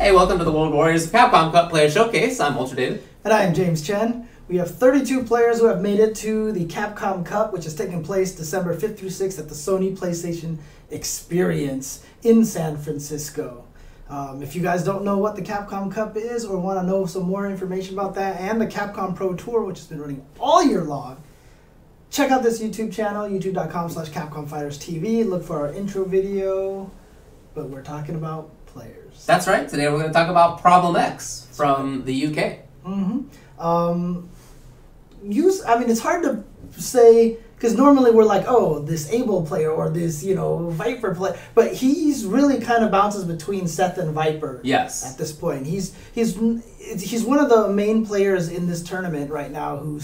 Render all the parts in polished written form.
Hey, welcome to the World Warriors of Capcom Cup Player Showcase. I'm Ultra David. And I am James Chen. We have 32 players who have made it to the Capcom Cup, which is taking place December 5th through 6th at the Sony PlayStation Experience in San Francisco. If you guys don't know what the Capcom Cup is or want to know some more information about that and the Capcom Pro Tour, which has been running all year long, check out this YouTube channel, youtube.com/CapcomFightersTV. Look for our intro video, but we're talking about players. That's right. Today we're going to talk about Problem X from the UK. It's hard to say, because normally we're like, oh, this Abel player or this, Viper player, but he's really kind of bounces between Seth and Viper. Yes. At this point, he's one of the main players in this tournament right now who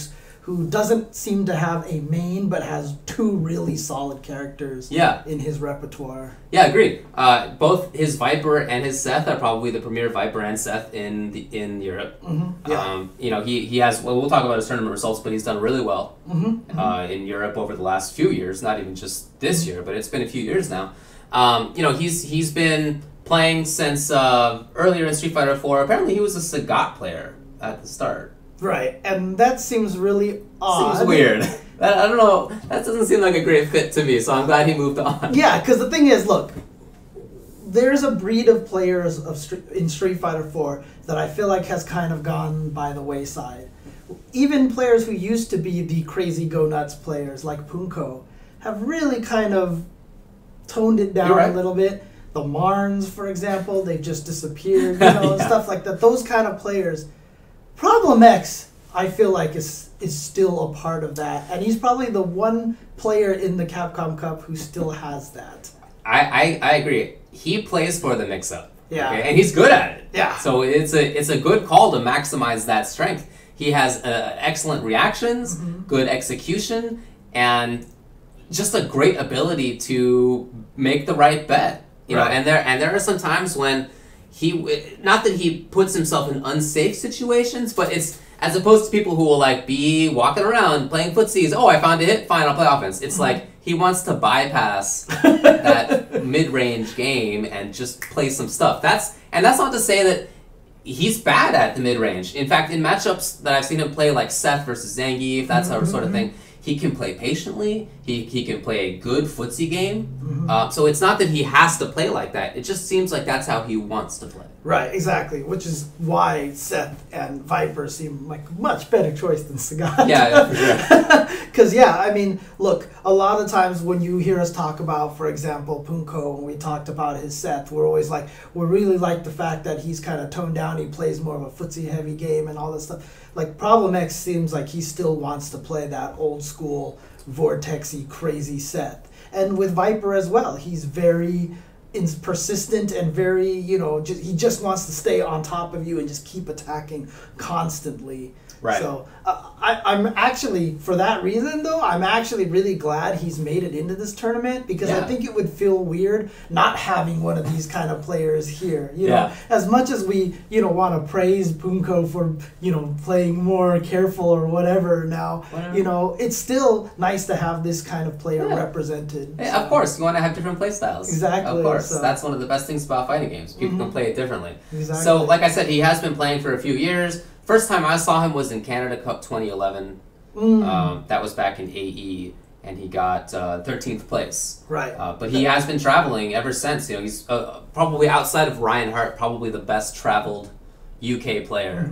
doesn't seem to have a main but has two really solid characters in his repertoire. Yeah, agreed. Both his Viper and his Seth are probably the premier Viper and Seth in Europe. He has, well, we'll talk about his tournament results, but he's done really well in Europe over the last few years, not even just this year, but it's been a few years now. He's been playing since earlier in Street Fighter 4. Apparently he was a Sagat player at the start. Right, and that seems really odd. Seems weird. I don't know. That doesn't seem like a great fit to me, so I'm glad he moved on. Yeah, because the thing is, look, there's a breed of players in Street Fighter 4 that I feel like has kind of gone by the wayside. Even players who used to be the crazy go-nuts players, like Punko, have really kind of toned it down a little bit. The Marns, for example, they've just disappeared, and stuff like that. Those kind of players. Problem X, I feel like, is still a part of that, and he's probably the one player in the Capcom Cup who still has that. I agree. He plays for the mix-up. Yeah. Okay? And he's good at it. Yeah. So it's a good call to maximize that strength. He has excellent reactions, good execution, and just a great ability to make the right bet. You know, and there are some times when not that he puts himself in unsafe situations, but it's as opposed to people who will be walking around playing footsies. Oh, I found a hit, fine, I'll play offense. It's like he wants to bypass that mid-range game and just play some stuff. That's not to say that he's bad at the mid-range. In fact, in matchups that I've seen him play, like Seth versus Zangief, that sort of thing, he can play patiently. He can play a good footsie game. So it's not that he has to play like that. It just seems like that's how he wants to play. Right, exactly. Which is why Seth and Viper seem like a much better choice than Sagat. Yeah, for sure. Because, look, a lot of times when you hear us talk about, for example, Punko, when we talked about his Seth, we're always like, we really like the fact that he's kind of toned down. He plays more of a footsie-heavy game and all this stuff. Like, Problem X seems like he still wants to play that old-school, vortexy, crazy Seth. And with Viper as well, he's very persistent and very, he just wants to stay on top of you and just keep attacking constantly. Right. So I'm actually, for that reason though, I'm actually really glad he's made it into this tournament, because I think it would feel weird not having one of these kind of players here. As much as we, want to praise Punko for, playing more careful or whatever now, it's still nice to have this kind of player represented. Hey, of course, you want to have different play styles. Exactly. Of course. So. That's one of the best things about fighting games. People can play it differently. Exactly. So, like I said, he has been playing for a few years. First time I saw him was in Canada Cup 2011. That was back in AE, and he got 13th place. Right. But he has been traveling ever since. He's probably, outside of Ryan Hart, probably the best traveled UK player.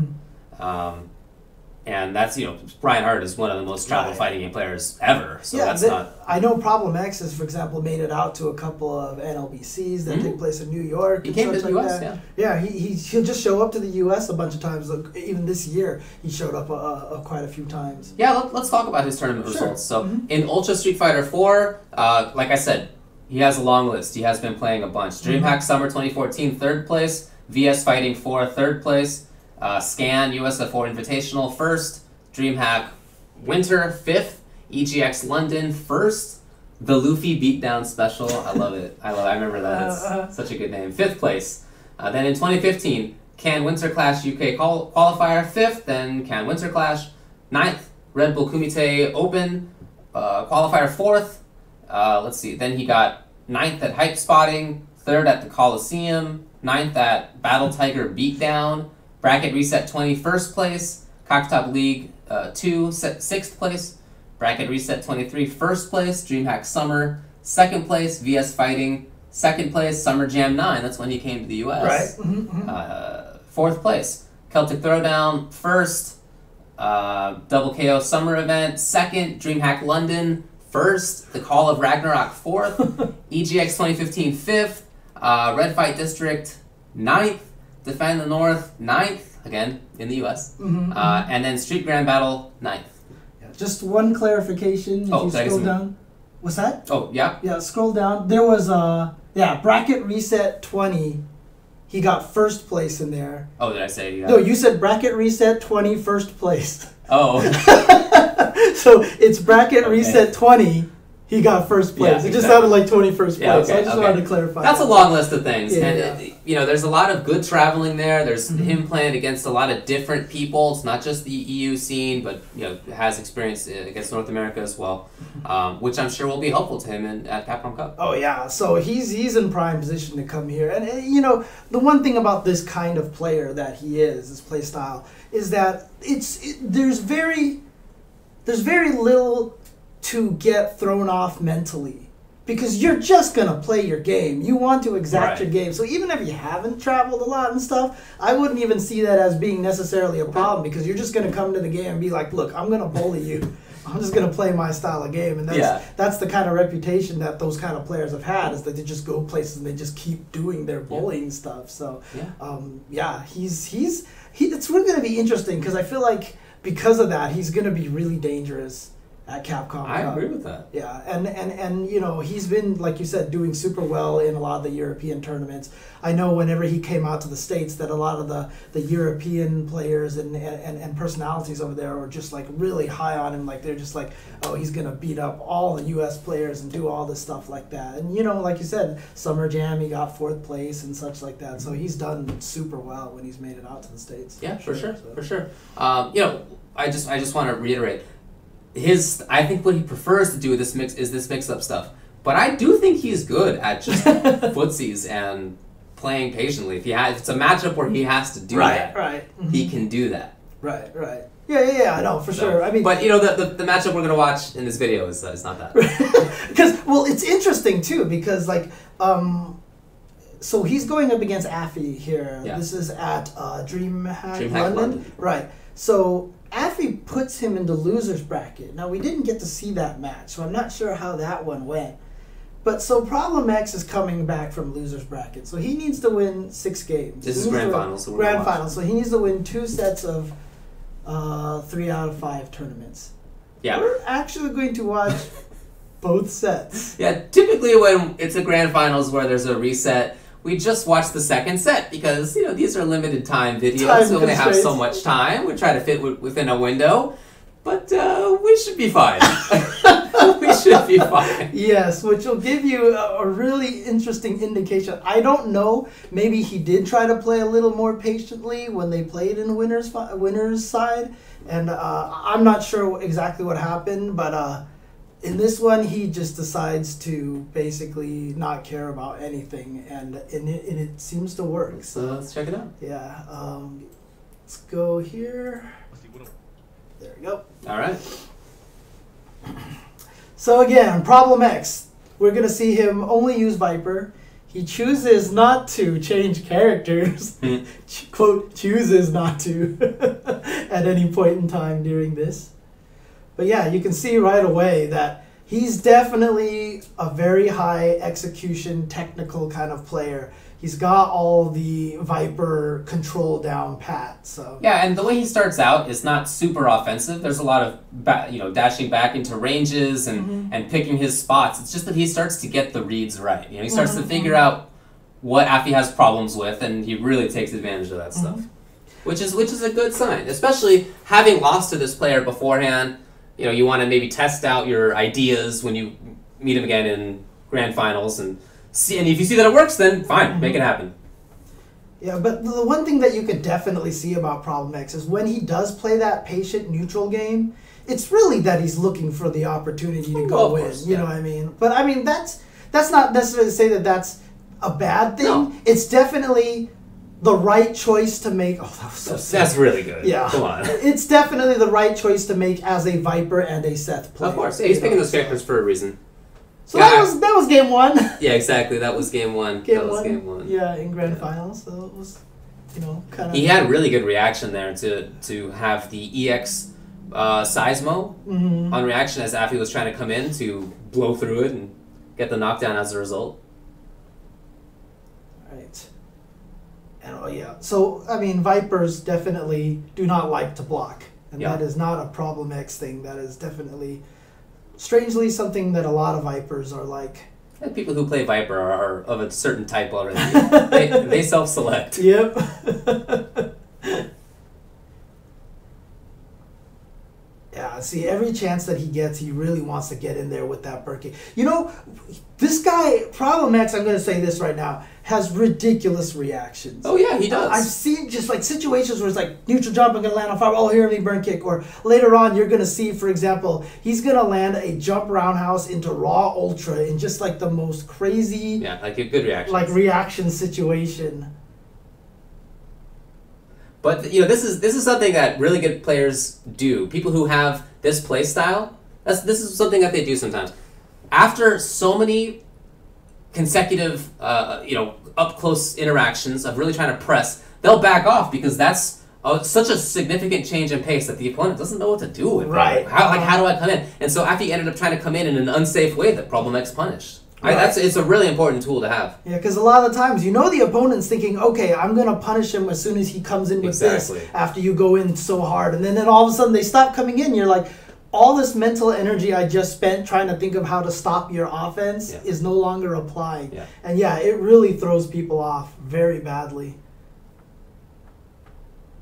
And that's, Ryan Hart is one of the most traveled fighting game players ever. So I know Problem X has, for example, made it out to a couple of NLBCs that take place in New York. He came to the US, Yeah, he'll just show up to the US a bunch of times. Even this year, he showed up quite a few times. Yeah, let's talk about his tournament results. So, in Ultra Street Fighter 4, like I said, he has a long list. He has been playing a bunch. DreamHack Summer 2014, 3rd place. VS Fighting 4, 3rd place. Scan USF4 Invitational 1st, DreamHack Winter 5th, EGX London 1st, the Luffy Beatdown Special, I love it. I remember that. It's such a good name. 5th place. Then in 2015, Can Winter Clash UK Qualifier 5th, then Can Winter Clash 9th, Red Bull Kumite Open Qualifier 4th. Let's see. Then he got 9th at Hype Spotting, 3rd at the Coliseum, 9th at Battle Tiger Beatdown. Bracket Reset 20, first place. Cocktop League 2, 6th place. Bracket Reset 23, first place. DreamHack Summer, 2nd place. VS Fighting, 2nd place. Summer Jam 9, that's when he came to the US. Right. Mm-hmm. 4th place. Celtic Throwdown, 1st. Double KO Summer Event, 2nd. DreamHack London, 1st. The Call of Ragnarok, 4th. EGX 2015, 5th. Red Fight District, 9th. Defend the North, 9th. Again, in the US. And then Street Grand Battle, 9th. Yeah, just one clarification. If you scroll down. What's that? Oh, yeah? Yeah, scroll down. There was Bracket Reset 20. He got first place in there. Oh, did I say that? No, you said Bracket Reset 20, first place. Oh. So it's Bracket Reset 20. He got first place. Yeah, it just sounded like 21st place. Yeah, okay, So I just wanted to clarify. That's a long list of things. Yeah, and, there's a lot of good traveling there. There's him playing against a lot of different people. It's not just the EU scene, but, has experience against North America as well, which I'm sure will be helpful to him at Capcom Cup. Oh, yeah. So he's in prime position to come here. And, the one thing about this kind of player that he is, this play style, is that there's very little to get thrown off mentally, because you're just going to play your game. You want to exact your game. So even if you haven't traveled a lot and stuff, I wouldn't even see that as being necessarily a problem, because you're just going to come to the game and be like, look, I'm going to bully you. I'm just going to play my style of game. And that's the kind of reputation that those kind of players have had, is that they just go places and they just keep doing their bullying stuff. So, it's really going to be interesting, because I feel like because of that, he's going to be really dangerous at Capcom Cup. I agree with that. Yeah, and he's been, like you said, doing super well in a lot of the European tournaments. I know whenever he came out to the States that a lot of the European players and personalities over there were just like really high on him. Like they're just like, oh, he's gonna beat up all the US players and do all this stuff like that. And like you said, Summer Jam, he got 4th place and such like that. So he's done super well when he's made it out to the States. Yeah, for sure. I just want to reiterate, I think what he prefers to do with this mix-up stuff. But I do think he's good at just footsies and playing patiently. If it's a matchup where he has to do that, he can do that. Right. Yeah, I know, for sure. I mean, but the matchup we're gonna watch in this video is not that. Because it's interesting too, because so he's going up against Affy here. Yeah. This is at DreamHack London. Right. So Affy puts him in the loser's bracket. Now, we didn't get to see that match, so I'm not sure how that one went. But so Problem X is coming back from loser's bracket, so he needs to win 6 games. This is grand finals. So he needs to win 2 sets of 3 out of 5 tournaments. Yeah. We're actually going to watch both sets. Yeah, typically when it's a grand finals where there's a reset, we just watch the second set, because these are limited time videos. We only have so much time. We try to fit within a window, but we should be fine. We should be fine. Yes, which will give you a really interesting indication. I don't know. Maybe he did try to play a little more patiently when they played in winner's side, and I'm not sure exactly what happened, but. In this one, he just decides to basically not care about anything, and it seems to work. So let's check it out. Yeah, let's go here. There we go. All right. So again, Problem X, we're gonna see him only use Viper. He chooses not to change characters. Quote, chooses not to at any point in time during this. But yeah, you can see right away that he's definitely a very high execution, technical kind of player. He's got all the Viper control down pat. So yeah, and the way he starts out is not super offensive. There's a lot of dashing back into ranges and picking his spots. It's just that he starts to get the reads right. He starts to figure out what Affy has problems with, and he really takes advantage of that stuff, which is a good sign, especially having lost to this player beforehand. You want to maybe test out your ideas when you meet him again in grand finals and see. And if you see that it works, then fine, make it happen. Yeah, but the one thing that you could definitely see about Problem X is when he does play that patient neutral game, it's really that he's looking for the opportunity to go win. You know what I mean? But I mean that's not necessarily to say that that's a bad thing. No. It's definitely the right choice to make. Oh, that was so sad. That's really good. Yeah. Come on. It's definitely the right choice to make as a Viper and a Seth player. Of course. Yeah, he's picking those characters for a reason. So that was game one. Yeah, exactly. That was game one. Game one. Yeah, in grand finals. So it was, kind of. He had really good reaction there to have the EX Seismo on reaction as Afi was trying to come in to blow through it and get the knockdown as a result. Right. And so I mean, Vipers definitely do not like to block, and that is not a Problem X thing. That is definitely, strangely, something that a lot of Vipers are like. And people who play Viper are of a certain type already. they self-select. Yep. Yeah, see, every chance that he gets, he really wants to get in there with that Burkey. This guy, Problem X, I'm going to say this right now, has ridiculous reactions. Oh, yeah, he does. I've seen just like situations where it's like, neutral jump, I'm going to land on fire, oh, here, let me burn kick. Or later on, you're going to see, for example, he's going to land a jump roundhouse into raw ultra in just like the most crazy... Yeah, like a good reaction. Like reaction situation. But this is something that really good players do. People who have this play style, this is something that they do sometimes. After so many consecutive, up close interactions of really trying to press, they'll back off because that's such a significant change in pace that the opponent doesn't know what to do with. Right. How do I come in? And so Afi ended up trying to come in an unsafe way that Problem X punished. Right. It's a really important tool to have. Yeah, because a lot of the times, the opponent's thinking, okay, I'm going to punish him as soon as he comes in with this after you go in so hard. And then all of a sudden they stop coming in. You're like, all this mental energy I just spent trying to think of how to stop your offense is no longer applied. Yeah. And it really throws people off very badly.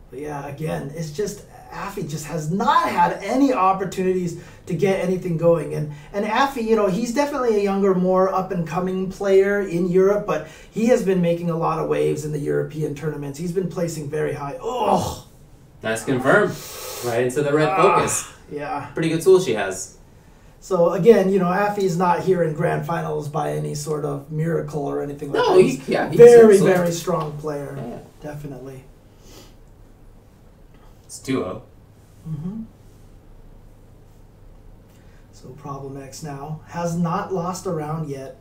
But yeah, again, it's just... Afi just has not had any opportunities to get anything going. And Afi, he's definitely a younger, more up-and-coming player in Europe, but he has been making a lot of waves in the European tournaments. He's been placing very high. Oh! That's confirmed. Right into the red focus. Yeah. Pretty good tool she has. So, again, Afi's not here in grand finals by any sort of miracle or anything like that. He's very, very strong player. Yeah. Definitely. It's 2-0. Mm-hmm. So Problem X now has not lost a round yet.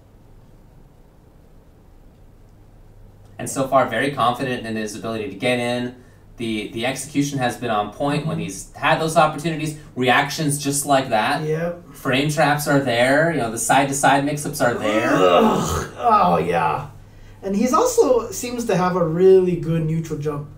And so far, very confident in his ability to get in. The execution has been on point when he's had those opportunities. Reactions just like that. Yep. Frame traps are there. The side-to-side mix-ups are there. Oh, yeah. And he's also seems to have a really good neutral jump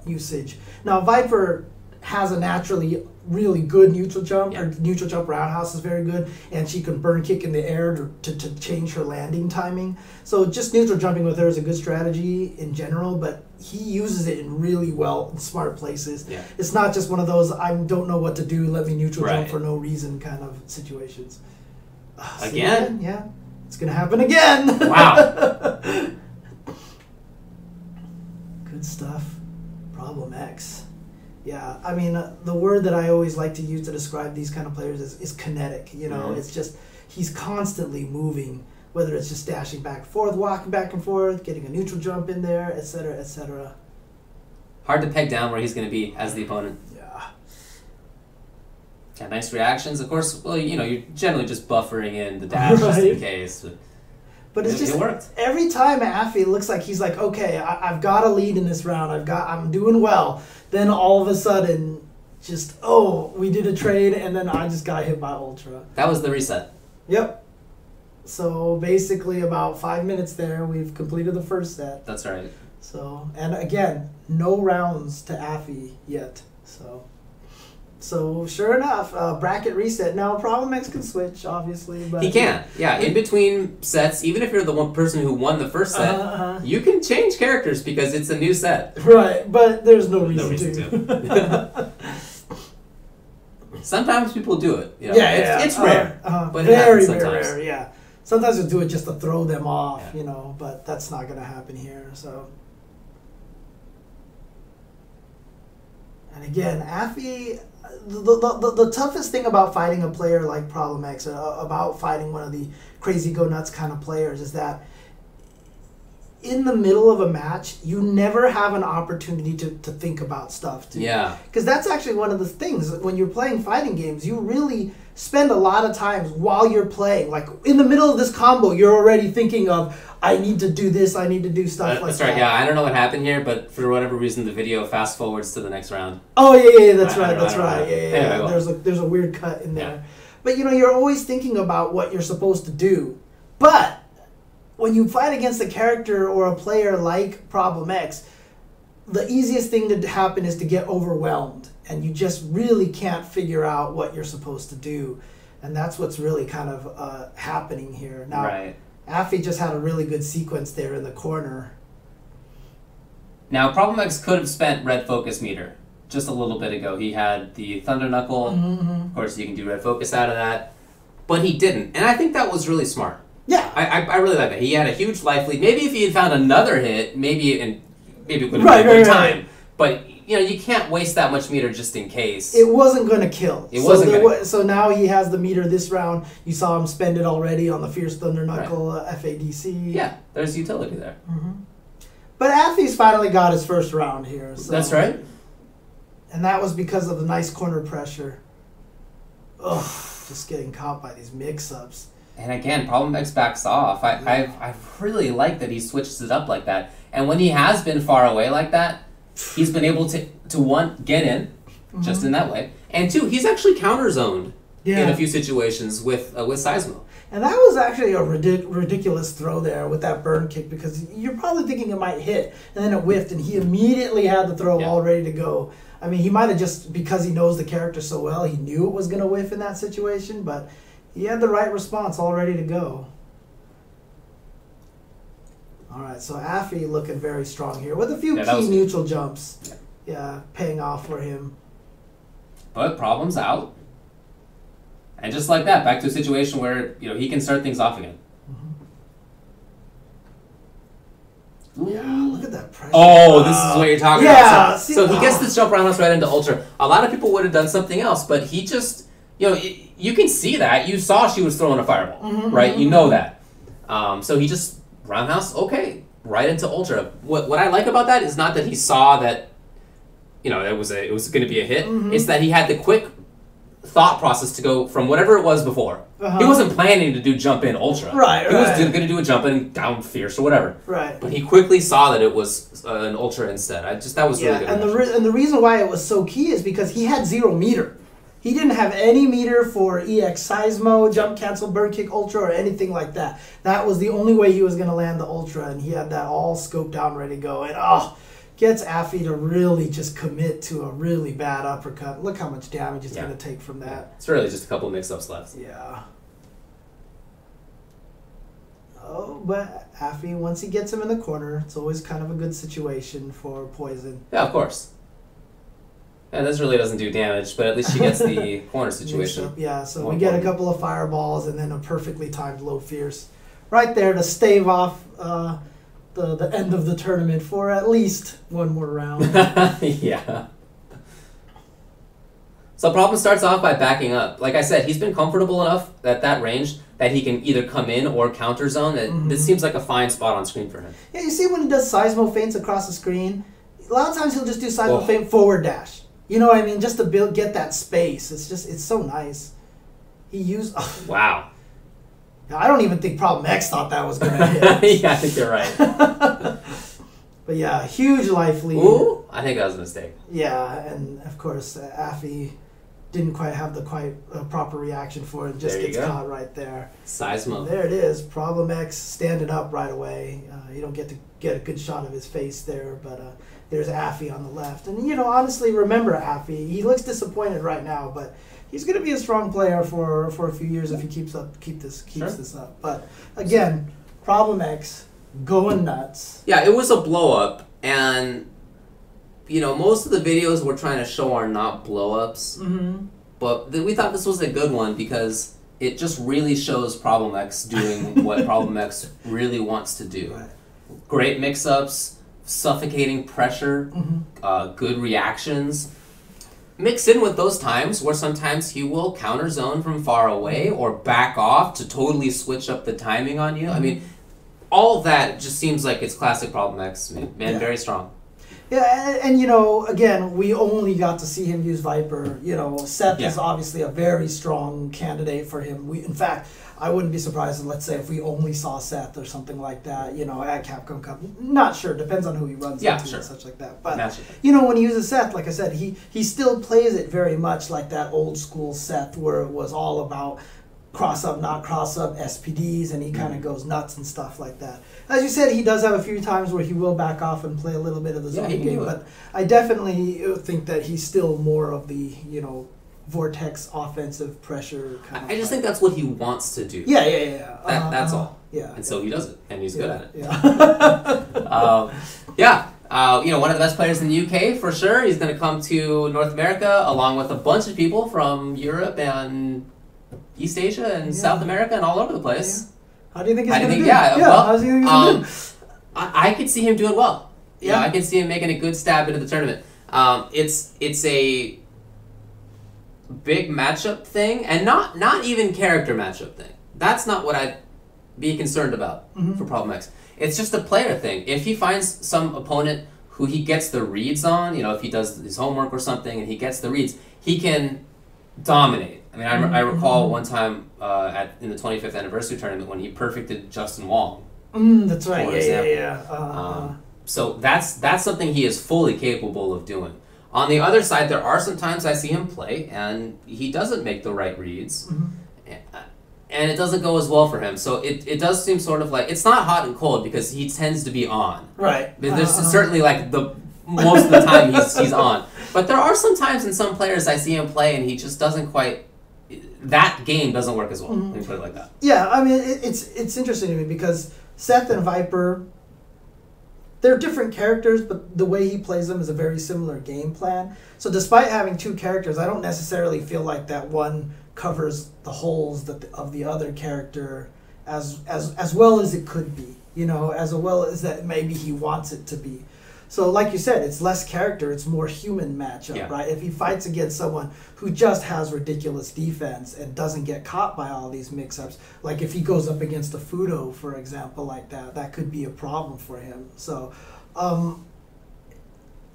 usage. Now, Viper has a naturally really good neutral jump. Her neutral jump roundhouse is very good, and she can burn kick in the air to change her landing timing. So just neutral jumping with her is a good strategy in general, but he uses it in really smart places. Yeah. It's not just one of those, I don't know what to do, let me neutral jump for no reason kind of situations. Again? Yeah. It's going to happen again. Wow. Good stuff. Problem X. Yeah, I mean, the word that I always like to use to describe these kind of players is kinetic. It's just, he's constantly moving, whether it's just dashing back and forth, walking back and forth, getting a neutral jump in there, etc., etc. Hard to peg down where he's going to be as the opponent. Yeah. Yeah, nice reactions. Of course, well, you're generally just buffering in the dash just in case. But it's just it worked. Every time Afi looks like he's like, okay, I've got a lead in this round. I'm doing well. Then all of a sudden, we did a trade, and then I just got hit by Ultra. That was the reset. Yep. So basically, about 5 minutes there, we've completed the first set. That's right. So, and again, no rounds to Afi yet. So sure enough, bracket reset. Now, Problem X can switch, obviously. But he can. Yeah, in between sets, even if you're the one person who won the first set, you can change characters because it's a new set. Right, but there's no reason to. Sometimes people do it. It's rare. But very, it happens very sometimes. rare, yeah. Sometimes you'll do it just to throw them off, but that's not going to happen here, so... And again, Afi, the toughest thing about fighting a player like Problem X, about fighting one of the crazy go nuts kind of players, is that in the middle of a match, you never have an opportunity to think about stuff. Yeah. Because that's actually one of the things. When you're playing fighting games, you really spend a lot of times while you're playing. Like, in the middle of this combo, you're already thinking of, I need to do this, I need to do stuff like that. That's right, yeah. I don't know what happened here, but for whatever reason, the video fast forwards to the next round. Oh, yeah, that's right. Yeah. Anyway, there's a weird cut in there. Yeah. But, you're always thinking about what you're supposed to do. But when you fight against a character or a player like Problem X, the easiest thing to happen is to get overwhelmed, and you just really can't figure out what you're supposed to do. And that's what's really kind of happening here. Now, right. Afi just had a really good sequence there in the corner. Now, Problem X could have spent red focus meter just a little bit ago. He had the Thunder Knuckle. Of course, you can do red focus out of that. But he didn't. And I think that was really smart. Yeah. I really like that. He had a huge life lead. Maybe if he had found another hit, maybe it would have been a good time. But, you can't waste that much meter just in case. It wasn't going to kill. So now he has the meter this round. You saw him spend it already on the Fierce Thunder Knuckle FADC. Yeah, there's utility there. But Afi's finally got his first round here. So. That's right. And that was because of the nice corner pressure. Ugh, just getting caught by these mix-ups. And again, Problem X backs off. I really like that he switches it up like that. And when he has been far away like that, he's been able to one, get in, just in that way. And two, he's actually counter-zoned in a few situations with Seismo. And that was actually a ridiculous throw there with that burn kick, because you're probably thinking it might hit, and then it whiffed, and he immediately had the throw all ready to go. I mean, he might have just, because he knows the character so well, he knew it was going to whiff in that situation, but he had the right response all ready to go. All right, so Afi looking very strong here with a few key neutral jumps. Yeah, paying off for him. But Problem's out. And just like that, back to a situation where he can start things off again. Yeah, look at that pressure. Oh, this is what you're talking about. So he gets this jump roundhouse right into Ultra. A lot of people would have done something else, but he just, you can see that. You saw she was throwing a fireball, right? You know that. So he just roundhouse, okay, right into Ultra. What I like about that is not that he saw that, it was going to be a hit. It's that he had the quick thought process to go from whatever it was before. He wasn't planning to do jump in Ultra. Right. He was going to do a jump in down Fierce or whatever. Right. But he quickly saw that it was an Ultra instead. That was really good. And the reason why it was so key is because he had 0 meter. He didn't have any meter for EX Seismo, jump cancel, burn kick, Ultra, or anything like that. That was the only way he was going to land the Ultra, and he had that all scoped out and ready to go. And gets Afi to really just commit to a really bad uppercut. Look how much damage he's going to take from that. It's really just a couple mix-ups left. Yeah. Oh, but Afi, once he gets him in the corner, it's always kind of a good situation for Poison. Yeah, of course. Yeah, this really doesn't do damage, but at least she gets the corner situation. Yeah, so we get a couple of fireballs and then a perfectly timed low Fierce right there to stave off the end of the tournament for at least one more round. Yeah. So Problem starts off by backing up. Like I said, he's been comfortable enough at that range that he can either come in or counter zone. This seems like a fine spot on screen for him. Yeah, you see when he does Seismo feints across the screen, a lot of times he'll just do Seismo feint forward dash. You know what I mean? Just to get that space. It's so nice. He used... Wow. I don't even think Problem X thought that was going to hit. Yeah, I think you're right. But yeah, huge life lead. Ooh, I think that was a mistake. Yeah, and of course, Afi didn't quite have the proper reaction for it. Just gets caught right there. Seismo. There it is. Problem X standing up right away. You don't get to get a good shot of his face there, but there's Afi on the left. And, honestly, remember Afi. He looks disappointed right now, but he's going to be a strong player for a few years if he keeps this up. But, again, Problem X going nuts. Yeah, it was a blow-up, and... most of the videos we're trying to show are not blow-ups, but we thought this was a good one because it just really shows Problem X doing what Problem X really wants to do. Right. Great mix-ups, suffocating pressure, good reactions. Mix in with those times where sometimes he will counter zone from far away or back off to totally switch up the timing on you. I mean, all of that just seems like it's classic Problem X, man. Yeah. Very strong. Yeah, and you know, again, we only got to see him use Viper. You know, Seth is obviously a very strong candidate for him. In fact, I wouldn't be surprised, let's say, if we only saw Seth or something like that, you know, at Capcom Cup. Not sure, depends on who he runs into and such like that. But, you know, when he uses Seth, like I said, he still plays it very much like that old school Seth where it was all about cross up, not cross up, SPDs, and he kind of goes nuts and stuff like that. As you said, he does have a few times where he will back off and play a little bit of the zoning game, but I definitely think that he's still more of the, you know, Vortex offensive pressure kind of. I just think that's what he wants to do. Yeah. That's all. Yeah. And so he does it, and he's good at it. Yeah. You know, one of the best players in the UK for sure. He's going to come to North America along with a bunch of people from Europe and East Asia and South America and all over the place. Yeah. How do you think he's going to do? Well, how does he think he's going to do? I could see him doing well. Yeah. You know, I could see him making a good stab into the tournament. It's a big matchup thing, and not even character matchup thing. That's not what I'd be concerned about for Problem X. It's just a player thing. If he finds some opponent who he gets the reads on, you know, if he does his homework or something and he gets the reads, he can dominate. I mean, I recall one time in the 25th anniversary tournament when he perfected Justin Wong. That's right. For example. So that's something he is fully capable of doing. On the other side, there are some times I see him play and he doesn't make the right reads, and it doesn't go as well for him. So it does seem sort of like it's not hot and cold because he tends to be on. Right. There's certainly like most of the time he's on, but there are some times in some players I see him play and he just doesn't quite. That game doesn't work as well. Let me put it like that. Yeah, I mean it's interesting to me because Seth and Viper, they're different characters, but the way he plays them is a very similar game plan. So despite having two characters, I don't necessarily feel like that one covers the holes of the other character as well as it could be. You know, as well as that maybe he wants it to be. So like you said, it's less character, it's more human matchup, right? If he fights against someone who just has ridiculous defense and doesn't get caught by all these mix-ups, like if he goes up against a Fudo, for example, like that could be a problem for him. So,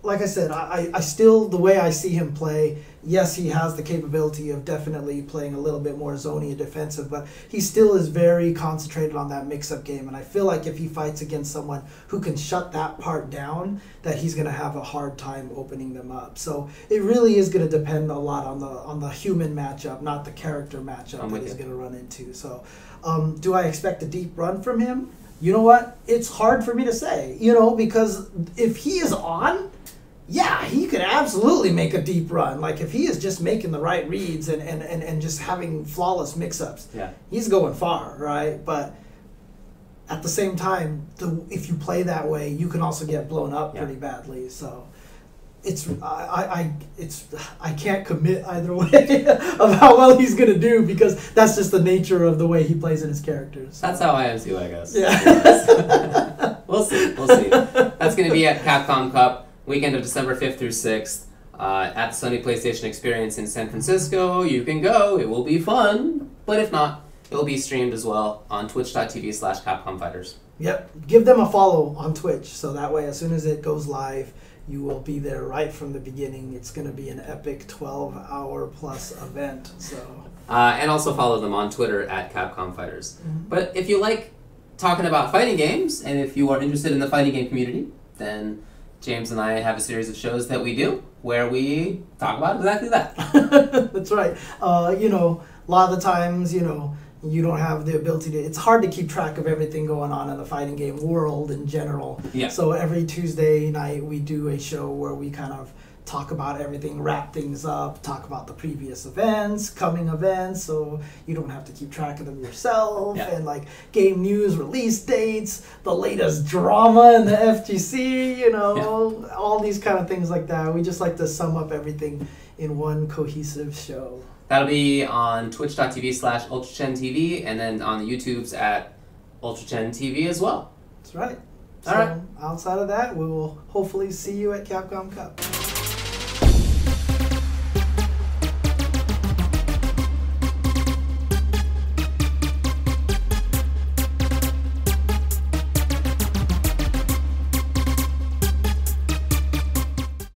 like I said, I still, the way I see him play, yes, he has the capability of definitely playing a little bit more zony and defensive, but he still is very concentrated on that mix-up game. And I feel like if he fights against someone who can shut that part down, that he's going to have a hard time opening them up. So it really is going to depend a lot on the human matchup, not the character matchup that he's going to run into. So do I expect a deep run from him? You know what? It's hard for me to say, you know, because if he is on, yeah, he could absolutely make a deep run. Like if he is just making the right reads and just having flawless mix-ups, he's going far, right? But at the same time, if you play that way, you can also get blown up pretty badly. So I can't commit either way of how well he's gonna do because that's just the nature of the way he plays in his characters. So. That's how I am too, I guess. Yeah. We'll see. That's gonna be at Capcom Cup. Weekend of December 5th through 6th at the Sony PlayStation Experience in San Francisco. You can go. It will be fun. But if not, it will be streamed as well on twitch.tv/CapcomFighters. Yep. Give them a follow on Twitch. So that way, as soon as it goes live, you will be there right from the beginning. It's going to be an epic 12-hour plus event. So. And also follow them on Twitter at CapcomFighters. But if you like talking about fighting games, and if you are interested in the fighting game community, then James and I have a series of shows that we do where we talk about exactly that. That's right. You know, a lot of the times, you know, you don't have the ability to... It's hard to keep track of everything going on in the fighting game world in general. Yeah. So every Tuesday night we do a show where we kind of talk about everything, wrap things up, talk about the previous events, coming events, so you don't have to keep track of them yourself, and like game news, release dates, the latest drama in the FGC, you know, all these kind of things like that. We just like to sum up everything in one cohesive show. That'll be on twitch.tv/UltraChenTV and then on the YouTubes at UltraChenTV as well. That's right. All right. Outside of that, we will hopefully see you at Capcom Cup.